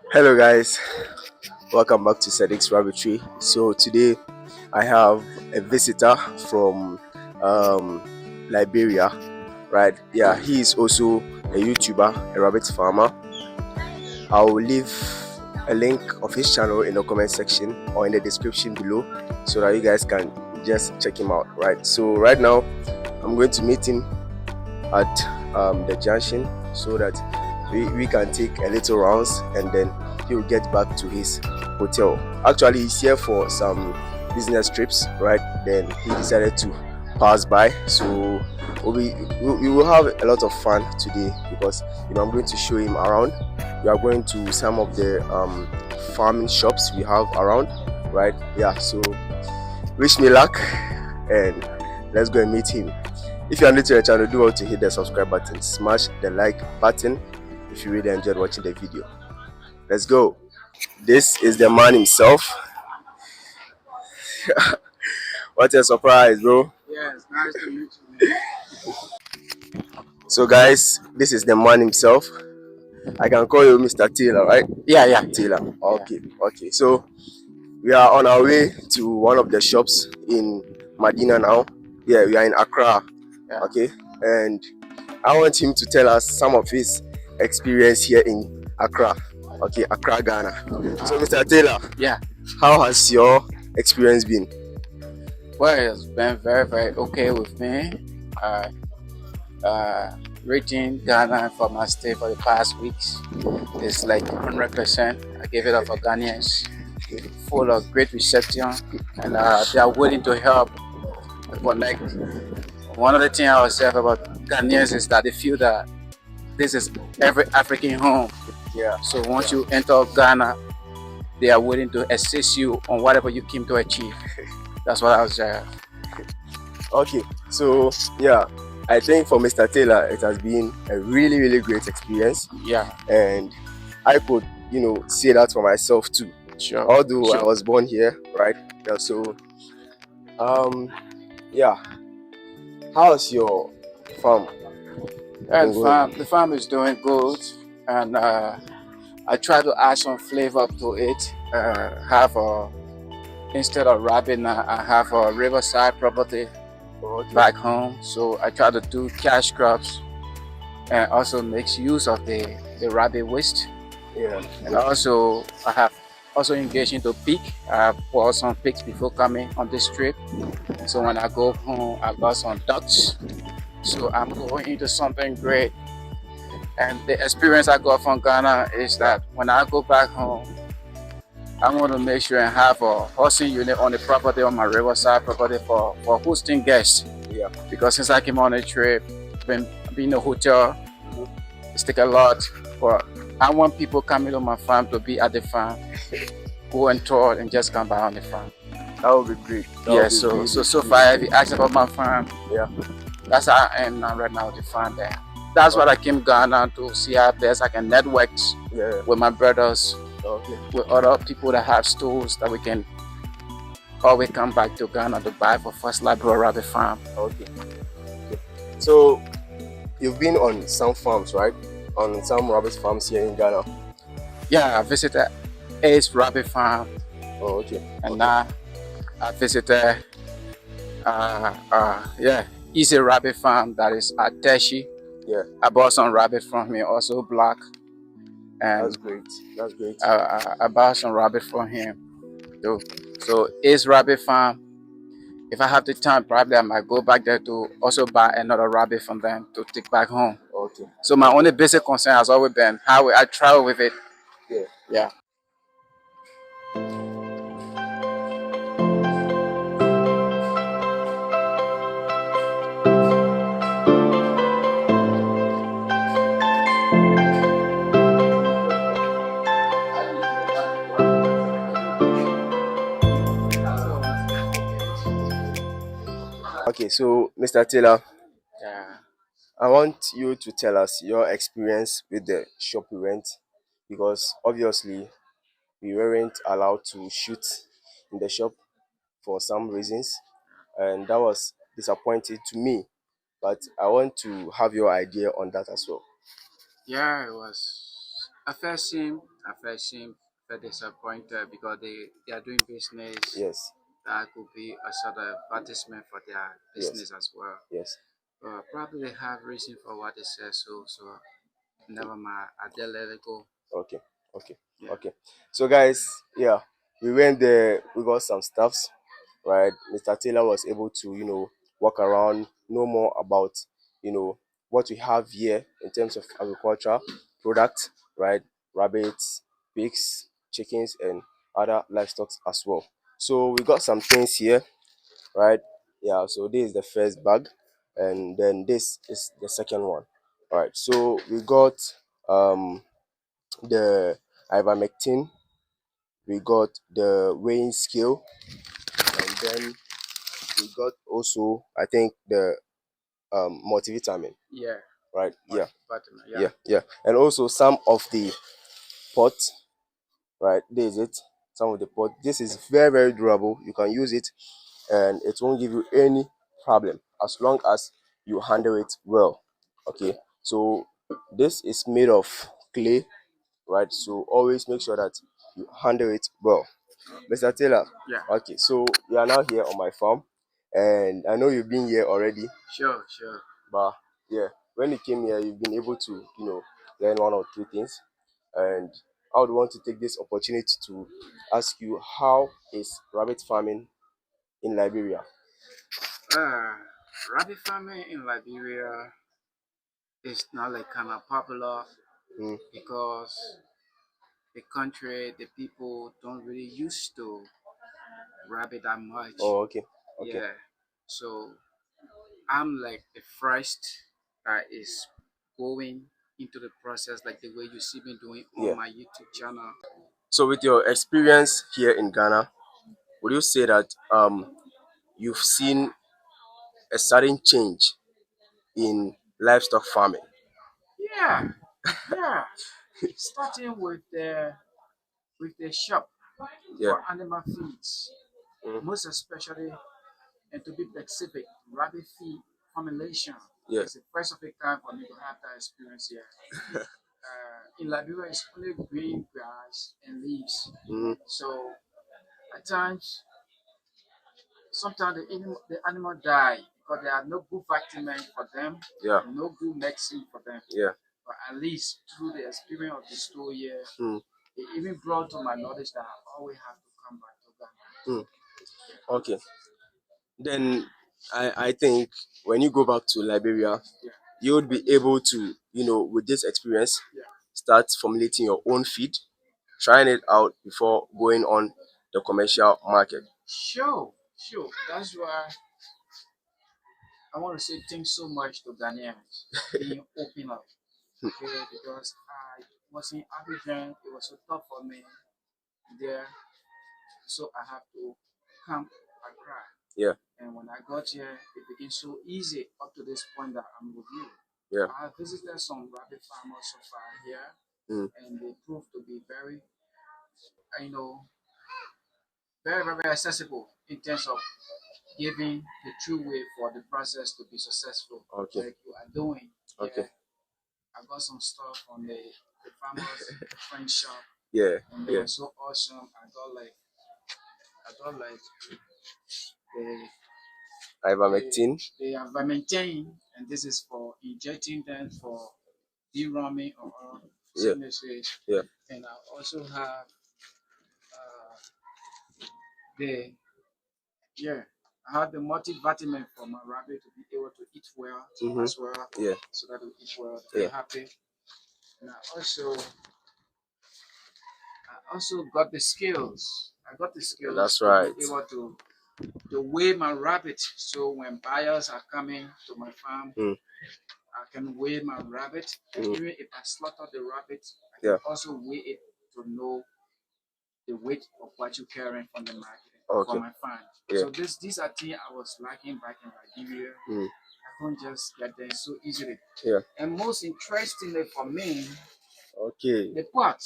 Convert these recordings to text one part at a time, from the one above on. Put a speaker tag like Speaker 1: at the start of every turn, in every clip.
Speaker 1: Hello guys, welcome back to Sedic's Rabbitry. So today I have a visitor from Liberia, right? Yeah, he is also a YouTuber, a rabbit farmer. I'll leave a link of his channel in the comment section or in the description below so that you guys can just check him out, right? So right now I'm going to meet him at the junction so that we can take a little rounds and then he'll get back to his hotel. Actually, he's here for some business trips, right? Then he decided to pass by, so we will have a lot of fun today because I'm going to show him around. We are going to some of the farming shops we have around, right? Yeah, so wish me luck and let's go and meet him. If you are new to the channel, do want to hit the subscribe button, smash the like button if you really enjoyed watching the video. Let's go. This is the man himself. What a surprise, bro.
Speaker 2: Yes, nice to meet you.
Speaker 1: So guys, this is the man himself. I can call you Mr. Taylor, right?
Speaker 2: Yeah.
Speaker 1: Taylor. Okay, okay. So we are on our way to one of the shops in Medina now. Yeah, we are in Accra.
Speaker 2: Yeah.
Speaker 1: Okay, and I want him to tell us some of his experience here in Accra. Okay, Accra, Ghana. So Mr. Taylor,
Speaker 2: Yeah.
Speaker 1: how has your experience been?
Speaker 2: Well, it's been very, very okay with me. Uh, Reaching Ghana for my stay for the past weeks is like 100%. I gave it up for Ghanaians, full of great reception, and they are willing to help. But like one of the things I would say about Ghanaians is that they feel that this is every African home.
Speaker 1: Yeah.
Speaker 2: So once you enter Ghana, they are willing to assist you on whatever you came to achieve. That's what I was
Speaker 1: Okay, so yeah, I think for Mr. Taylor, it has been a really, really great experience.
Speaker 2: Yeah.
Speaker 1: And I could, say that for myself too.
Speaker 2: Sure.
Speaker 1: Although
Speaker 2: Sure.
Speaker 1: I was born here, right? Yeah, so, yeah. How's your farm?
Speaker 2: And the farm is doing good, and I try to add some flavor to it. Instead of rabbit, I have a riverside property back home, so I try to do cash crops and also makes use of the rabbit waste.
Speaker 1: Yeah.
Speaker 2: And also I have also engaged into pig. I have bought some pigs before coming on this trip. So when I go home, I got some ducks. So I'm going into something great. And the experience I got from Ghana is that when I go back home, I want to make sure and have a hosting unit on the property, on my riverside property for hosting guests.
Speaker 1: Yeah.
Speaker 2: Because since I came on a trip, been in a hotel, it's take a lot. But I want people coming to my farm to be at the farm, go and tour and just come by on the farm.
Speaker 1: That would be great.
Speaker 2: So far, if you ask about my farm,
Speaker 1: yeah,
Speaker 2: that's how I am now right now, the farm there. That's what I came Ghana to see how best I can network with my brothers, with other people that have stores that we can always come back to Ghana to buy for First Liberia Rabbit Farm.
Speaker 1: Okay. So you've been on some farms, right? On some rabbit farms here in Ghana.
Speaker 2: Yeah, I visited Ace Rabbit Farm.
Speaker 1: Oh, okay.
Speaker 2: And now I visited Easy Rabbit Farm that is at Teshi.
Speaker 1: Yeah.
Speaker 2: I bought some rabbit from him, also black. And
Speaker 1: that's great. That's great.
Speaker 2: I bought some rabbit from him too. So Ace Rabbit Farm, if I have the time, probably I might go back there to also buy another rabbit from them to take back home.
Speaker 1: Okay.
Speaker 2: So my only basic concern has always been how I travel with it.
Speaker 1: Yeah.
Speaker 2: Yeah.
Speaker 1: Okay, so Mr. Taylor,
Speaker 2: Yeah.
Speaker 1: I want you to tell us your experience with the shop we went, because obviously we weren't allowed to shoot in the shop for some reasons, and that was disappointing to me. But I want to have your idea on that as well.
Speaker 2: Yeah, it was. I first seen At first seem very disappointed because they are doing business
Speaker 1: Yes.
Speaker 2: that could be a sort of advertisement for their
Speaker 1: Yes.
Speaker 2: business as well.
Speaker 1: Yes.
Speaker 2: Probably they have reason for what they say, so never mind. I did let it go.
Speaker 1: Okay. Okay.
Speaker 2: Yeah.
Speaker 1: Okay. So guys, yeah, we went there. We got some stuffs. Right. Mr. Taylor was able to, walk around, know more about, what we have here in terms of agriculture product, right? Rabbits, pigs, chickens, and other livestock as well. So we got some things here, right? Yeah. So this is the first bag, and then this is the second one. All right. So we got um the ivermectin, we got the weighing scale, and then we got also, I think, the multivitamin,
Speaker 2: Yeah.
Speaker 1: right? Yeah,
Speaker 2: Multivitamin. Yeah.
Speaker 1: yeah, and also some of the pots, right? This is it. Some of the pot. This is very, very durable. You can use it, and it won't give you any problem as long as you handle it well. Okay, so this is made of clay, right? So always make sure that you handle it well. Mr. Taylor,
Speaker 2: Yeah.
Speaker 1: okay, so you are now here on my farm, and I know you've been here already,
Speaker 2: Sure. Sure.
Speaker 1: but yeah, when you came here, you've been able to, learn one or two things. And I would want to take this opportunity to ask you, how is rabbit farming in Liberia?
Speaker 2: Uh, Rabbit farming in Liberia is not like kind of popular
Speaker 1: Mm.
Speaker 2: because the country, the people don't really used to rabbit that much.
Speaker 1: Oh, okay, okay,
Speaker 2: Yeah. So I'm like the first that is going into the process like the way you see me doing
Speaker 1: yeah.
Speaker 2: on my YouTube channel.
Speaker 1: So with your experience here in Ghana, would you say that you've seen a sudden change in livestock farming?
Speaker 2: Yeah, yeah. Starting with the shop
Speaker 1: Yeah.
Speaker 2: for animal feeds,
Speaker 1: Mm.
Speaker 2: most especially and to be specific, rabbit feed formulation.
Speaker 1: Yeah.
Speaker 2: It's the first of a kind for me to have that experience here. In Liberia, it's only green grass and leaves.
Speaker 1: Mm.
Speaker 2: So at times, sometimes the animal die because there are no good vitamin for them,
Speaker 1: Yeah.
Speaker 2: no good medicine for them.
Speaker 1: Yeah.
Speaker 2: But at least through the experience of the store here,
Speaker 1: Mm.
Speaker 2: it even brought to my knowledge that I always have to come back to Ghana.
Speaker 1: Mm. Okay. Then I think when you go back to Liberia,
Speaker 2: Yeah,
Speaker 1: you would be able to, with this experience,
Speaker 2: yeah.
Speaker 1: start formulating your own feed, trying it out before going on the commercial market.
Speaker 2: Sure, sure. That's why I want to say thanks so much to Ghanaians being open up. Okay, because I was in Abidjan, it was so tough for me there, so I have to come Accra.
Speaker 1: Yeah,
Speaker 2: And when I got here, it became so easy up to this point that I'm with you.
Speaker 1: yeah.
Speaker 2: I have visited some rabbit farmers so far here,
Speaker 1: Mm.
Speaker 2: and they proved to be very, you know, very, very accessible in terms of giving the true way for the process to be successful,
Speaker 1: Okay,
Speaker 2: like you are doing.
Speaker 1: okay.
Speaker 2: Yeah, I got some stuff from the farmers friend shop,
Speaker 1: Yeah,
Speaker 2: and they
Speaker 1: yeah.
Speaker 2: were so awesome. I got like the
Speaker 1: Ivermectin.
Speaker 2: they have maintained, and this is for injecting them for deworming or
Speaker 1: Yeah,
Speaker 2: sicknesses.
Speaker 1: yeah.
Speaker 2: And I also have uh, the yeah, I have the multivitamin for my rabbit to be able to eat well
Speaker 1: Mm-hmm.
Speaker 2: as well,
Speaker 1: Yeah,
Speaker 2: so that they eat well
Speaker 1: yeah.
Speaker 2: and happy. And I also got the skills. I got the skills
Speaker 1: That's
Speaker 2: to
Speaker 1: right.
Speaker 2: be able to weigh my rabbit. So when buyers are coming to my farm,
Speaker 1: Mm.
Speaker 2: I can weigh my rabbit. And
Speaker 1: Mm.
Speaker 2: even if I slaughter the rabbit, I can
Speaker 1: Yeah.
Speaker 2: also weigh it to know the weight of what you're carrying from the market
Speaker 1: Okay.
Speaker 2: from my farm.
Speaker 1: Yeah.
Speaker 2: So these are things I was lacking back in Liberia.
Speaker 1: Mm.
Speaker 2: I couldn't just get there so easily.
Speaker 1: Yeah.
Speaker 2: And most interestingly for me,
Speaker 1: Okay.
Speaker 2: the pot.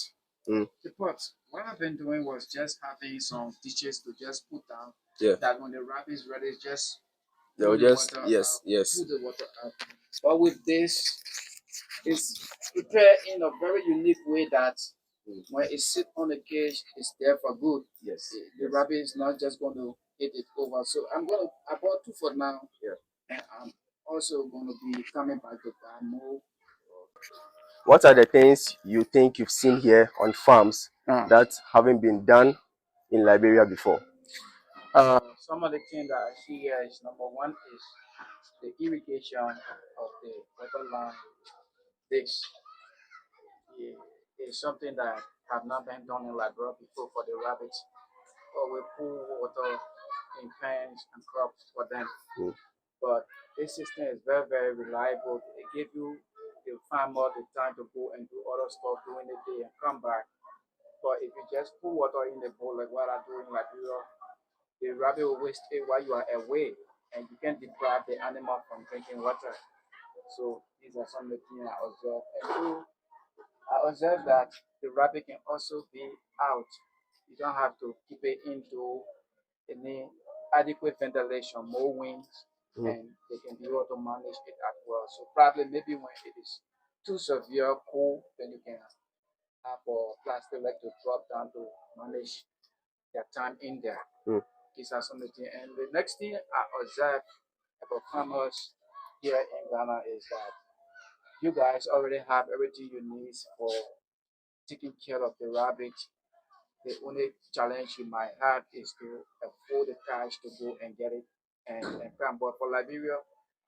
Speaker 1: Mm.
Speaker 2: The pot. What I've been doing was just having some dishes to just put down.
Speaker 1: Yeah.
Speaker 2: That when the rabbit is ready, just
Speaker 1: They'll
Speaker 2: pull the
Speaker 1: just,
Speaker 2: water
Speaker 1: yes,
Speaker 2: out.
Speaker 1: yes.
Speaker 2: Pull the water out. But with this, it's prepared in a very unique way that When it sit on the cage, it's there for good.
Speaker 1: Yes.
Speaker 2: The rabbit is not just going to hit it over. So I bought two for now.
Speaker 1: Yeah.
Speaker 2: And I'm also going to be coming back to buy more.
Speaker 1: What are the things you think you've seen here on farms
Speaker 2: Uh,
Speaker 1: that haven't been done in Liberia before?
Speaker 2: some of the things that I see here is number one is the irrigation of the water line. This is something that have not been done in Liberia before for the rabbits. Or we pour water in pans and cups for them.
Speaker 1: Mm.
Speaker 2: But this system is very, very reliable. It gives you the farmer the time to go and do other stuff during the day and come back. But if you just put water in the bowl like what I do in Liberia, the rabbit will waste it while you are away, and you can deprive the animal from drinking water. So these are some of the things I observe. And two, I observe that the rabbit can also be out. You don't have to keep it into any adequate ventilation, more winds,
Speaker 1: Mm.
Speaker 2: and they can be able to manage it as well. So probably maybe when it is too severe cold, then you can have a plastic leg to drop down to manage their time in there.
Speaker 1: Mm.
Speaker 2: These are some of the things. And the next thing I observe about farmers here in Ghana is that you guys already have everything you need for taking care of the rabbit. The only challenge you might have is to afford the cash to go and get it and come. But for Liberia,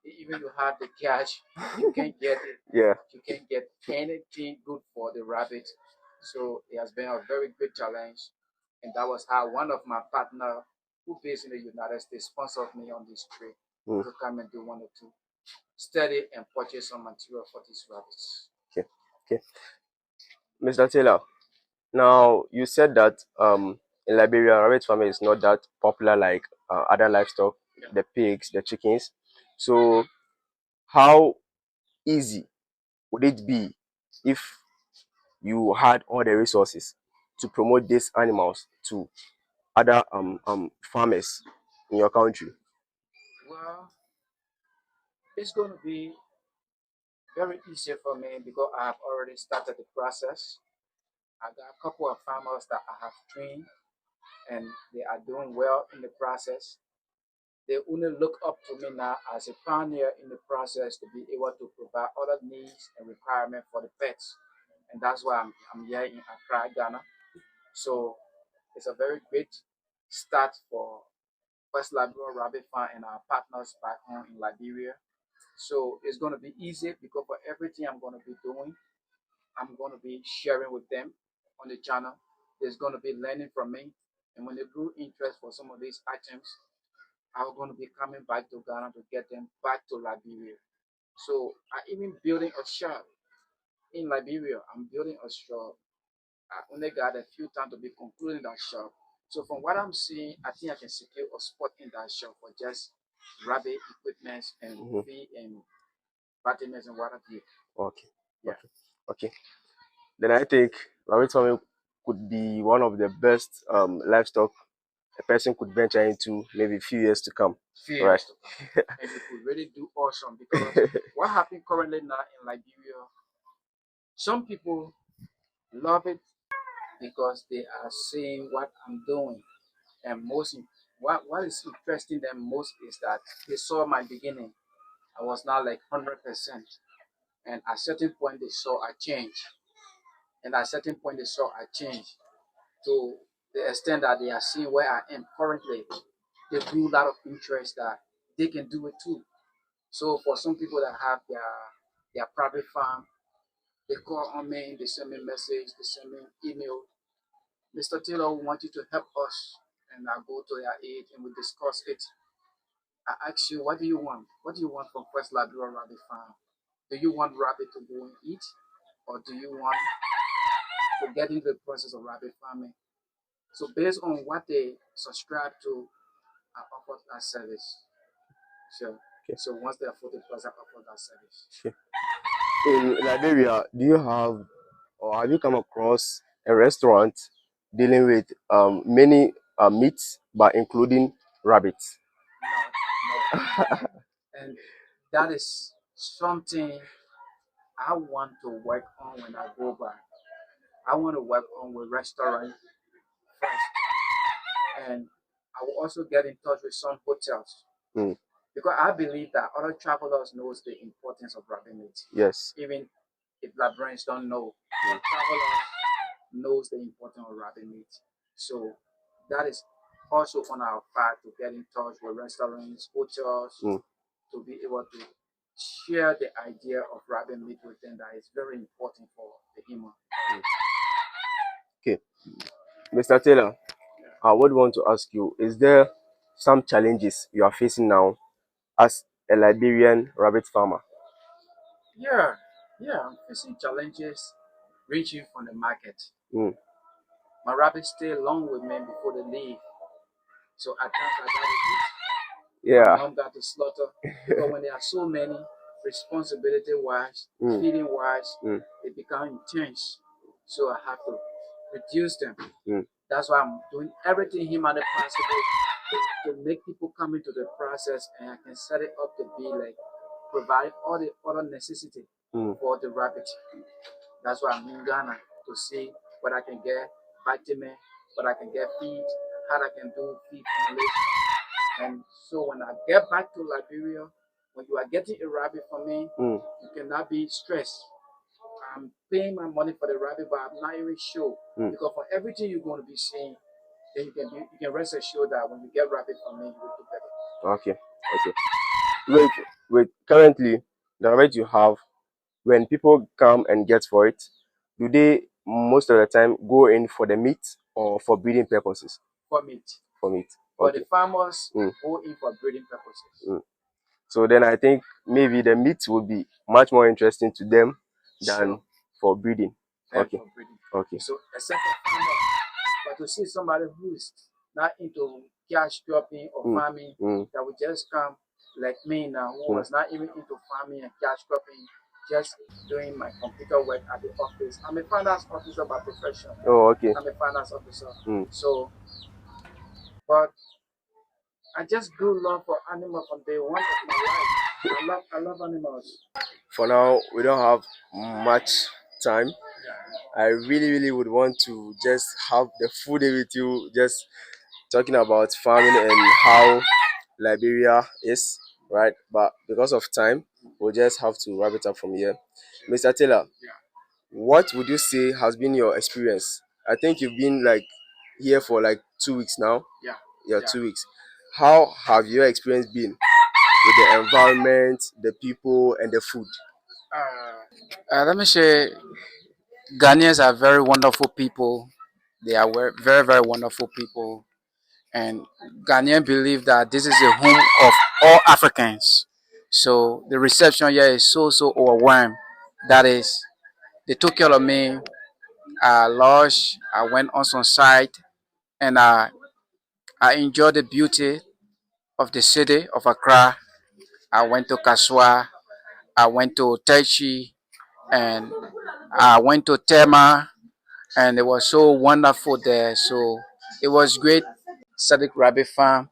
Speaker 2: even you have the cash, you can't get it.
Speaker 1: Yeah.
Speaker 2: You can't get anything good for the rabbit. So it has been a very great challenge. And that was how one of my partner who based in the United States sponsored me on this trip
Speaker 1: Mm.
Speaker 2: to come and do one or two study and purchase some material for these rabbits.
Speaker 1: Okay. Okay. Mr. Taylor, now you said that in Liberia, rabbit farming is not that popular like other livestock,
Speaker 2: Yeah.
Speaker 1: the pigs, the chickens. So how easy would it be if you had all the resources to promote these animals to other farmers in your country?
Speaker 2: Well, it's going to be very easy for me because I have already started the process. I got a couple of farmers that I have trained and they are doing well in the process. They only look up to me now as a pioneer in the process to be able to provide other needs and requirements for the pets. And that's why I'm here in Accra, Ghana. So it's a very great start for West Liberia Rabbit Farm and our partners back home in Liberia. So it's going to be easy because for everything I'm going to be doing, I'm going to be sharing with them on the channel. There's going to be learning from me. And when they grew interest for some of these items, I'm going to be coming back to Ghana to get them back to Liberia. So I even building a shop in Liberia. I'm building a shop. I only got a few time to be concluding that shop. So from what I'm seeing, I think I can secure a spot in that shop for just rabbit equipment and
Speaker 1: Mhm.
Speaker 2: feed and vitamins and water.
Speaker 1: Okay.
Speaker 2: Yeah.
Speaker 1: Okay. Okay. Then I think rabbit farming could be one of the best livestock a person could venture into maybe a few years to come. Right.
Speaker 2: Fears to come. And you could really do awesome because what happened currently now in Liberia, some people love it because they are seeing what I'm doing. And what is interesting them most is that they saw my beginning. I was not like 100%. And at a certain point, they saw a change. And at a certain point, they saw a change to the extent that they are seeing where I am currently. They grew a lot of interest that they can do it too. So for some people that have their private farm, they call on me, they send me a message, they send me email. Mr. Taylor, we want you to help us. And I go to their aid and we discuss it. I ask you, what do you want? What do you want from First Labrador Rabbit Farm? Do you want rabbit to go and eat? Or do you want to get into the process of rabbit farming? So based on what they subscribe to, I offer that service. So,
Speaker 1: Okay.
Speaker 2: so once they are fully plus, I offer that service.
Speaker 1: Okay. In Liberia, do you have or have you come across a restaurant dealing with many meats, but including rabbits?
Speaker 2: No, no. And that is something I want to work on when I go back. I want to work on with restaurant first, and I will also get in touch with some hotels
Speaker 1: Mm.
Speaker 2: because I believe that other travelers knows the importance of rabbit meat.
Speaker 1: Yes.
Speaker 2: Even if Liberians don't know, travelers knows the importance of rabbit meat. So that is also on our path to get in touch with restaurants, hotels,
Speaker 1: Mm.
Speaker 2: to be able to share the idea of rabbit meat with them that is very important for the human.
Speaker 1: Okay, Mr. Taylor, I would want to ask you: is there some challenges you are facing now as a Liberian rabbit farmer?
Speaker 2: Yeah, yeah, I'm facing challenges reaching from the market.
Speaker 1: Mm.
Speaker 2: My rabbits stay long with me before they leave. So at times I gotta eat. My
Speaker 1: Yeah.
Speaker 2: mom got to slaughter because when there are so many, responsibility wise,
Speaker 1: Mm.
Speaker 2: feeding wise,
Speaker 1: Mm.
Speaker 2: it becomes intense. So I have to reduce them.
Speaker 1: Mm.
Speaker 2: That's why I'm doing everything humanly possible to make people come into the process, and I can set it up to be like provide all the other necessity
Speaker 1: Mm.
Speaker 2: for the rabbit. That's why I'm in Ghana to see what I can get vitamin, what I can get feed, how I can do feed formulation. And so when I get back to Liberia, when you are getting a rabbit from me,
Speaker 1: Mm.
Speaker 2: you cannot be stressed. I'm paying my money for the rabbit, but I'm not even sure
Speaker 1: Mm.
Speaker 2: because for everything you're going to be seeing, then you can rest assured that when you get rabbit from me, you will do better.
Speaker 1: Okay. Okay. Wait. Currently, the rabbit you have, when people come and get for it, do they most of the time go in for the meat or for breeding purposes?
Speaker 2: For meat.
Speaker 1: For meat.
Speaker 2: But the
Speaker 1: Okay.
Speaker 2: farmers
Speaker 1: Mm.
Speaker 2: go in for breeding purposes.
Speaker 1: Mm. So then I think maybe the meat would be much more interesting to them than
Speaker 2: Sure.
Speaker 1: for breeding.
Speaker 2: Them
Speaker 1: Okay.
Speaker 2: for breeding.
Speaker 1: Okay.
Speaker 2: So except for farmers. But to see somebody who is not into cash cropping or
Speaker 1: Mm.
Speaker 2: farming,
Speaker 1: Mm.
Speaker 2: that would just come like me now, who
Speaker 1: Mm.
Speaker 2: was not even into farming and cash cropping, just doing my computer work at the office. I'm a finance officer by profession.
Speaker 1: Oh, okay.
Speaker 2: I'm a finance officer.
Speaker 1: Mm.
Speaker 2: So, but I just grew love for animals from day one of my life. I love animals.
Speaker 1: For now, we don't have much time. I really would want to just have the full day with you, just talking about farming and how Liberia is, right? But because of time, we'll just have to wrap it up from here. Mr. Taylor, what would you say has been your experience? I think you've been like here for like 2 weeks now.
Speaker 2: Yeah.
Speaker 1: Yeah,
Speaker 2: Yeah.
Speaker 1: 2 weeks. How have your experience been with the environment, the people, and the food?
Speaker 2: Let me say, Ghanaians are very wonderful people. They are very, very wonderful people. And Ghanaian believe that this is the home of all Africans. So the reception here is so overwhelmed. That is, they took care of me. I lodged, I went on some site, and I enjoyed the beauty of the city of Accra. I went to Kaswa, I went to Techi, and I went to Tema, and it was so wonderful there. So it was great. Sadiq Rabbit Farm.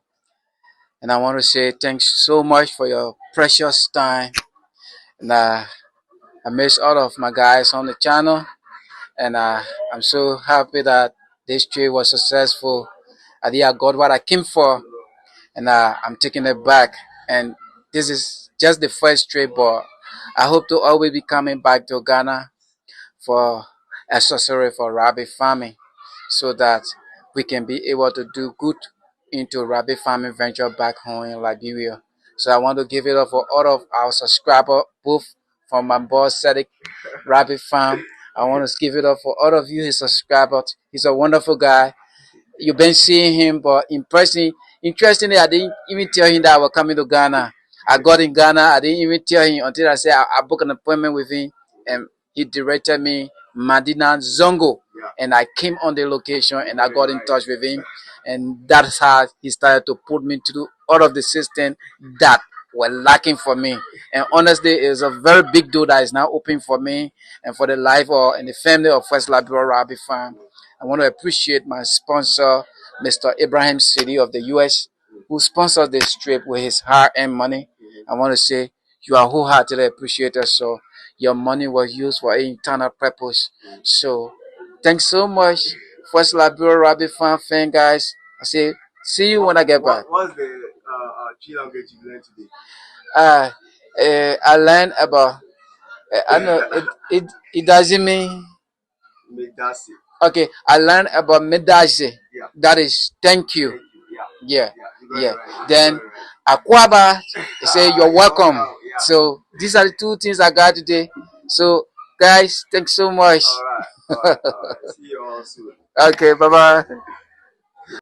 Speaker 2: And I want to say thanks so much for your precious time. And I miss all of my guys on the channel. And I'm so happy that this trip was successful. I think I got what I came for. And I'm taking it back. And this is just the first trip, but I hope to always be coming back to Ghana for accessory for rabbit farming so that we can be able to do good into rabbit farming venture back home in Liberia. So I want to give it up for all of our subscribers, both from my boss Sadiq Rabbit Farm. I want to give it up for all of you, his subscribers. He's a wonderful guy. You've been seeing him, but in person, interestingly, I didn't even tell him that I was coming to Ghana. I got in Ghana, I didn't even tell him until I said I booked an appointment with him, and he directed me Madina Zongo, and I came on the location and I got in touch with him, and that's how he started to put me to all of the system that were lacking for me. And honestly, it's a very big door that is now open for me and for the life or and the family of West Liberia Rabbit Farm. I want to appreciate my sponsor, Mr. Abraham City of the US, who sponsored this trip with his hard-earned money. I want to say you are wholeheartedly appreciated. So your money was used for an internal purpose. So Thanks so much. First Liberia Rabbit fan fan, guys. I say see you when I get back.
Speaker 1: What's the key language you learned today?
Speaker 2: Uh, I learned about. I know it doesn't mean.
Speaker 1: Medasi.
Speaker 2: Okay, I learned about medaje.
Speaker 1: Yeah.
Speaker 2: That is thank you.
Speaker 1: Thank you.
Speaker 2: Yeah,
Speaker 1: Yeah. Yeah. You got
Speaker 2: yeah.
Speaker 1: it right.
Speaker 2: Then
Speaker 1: You got it
Speaker 2: akwaba say
Speaker 1: right.
Speaker 2: you're welcome.
Speaker 1: Yeah.
Speaker 2: So these are the two things I got today. So guys, thanks so much.
Speaker 1: All right. All right. All right. See you all soon.
Speaker 2: Okay, bye bye.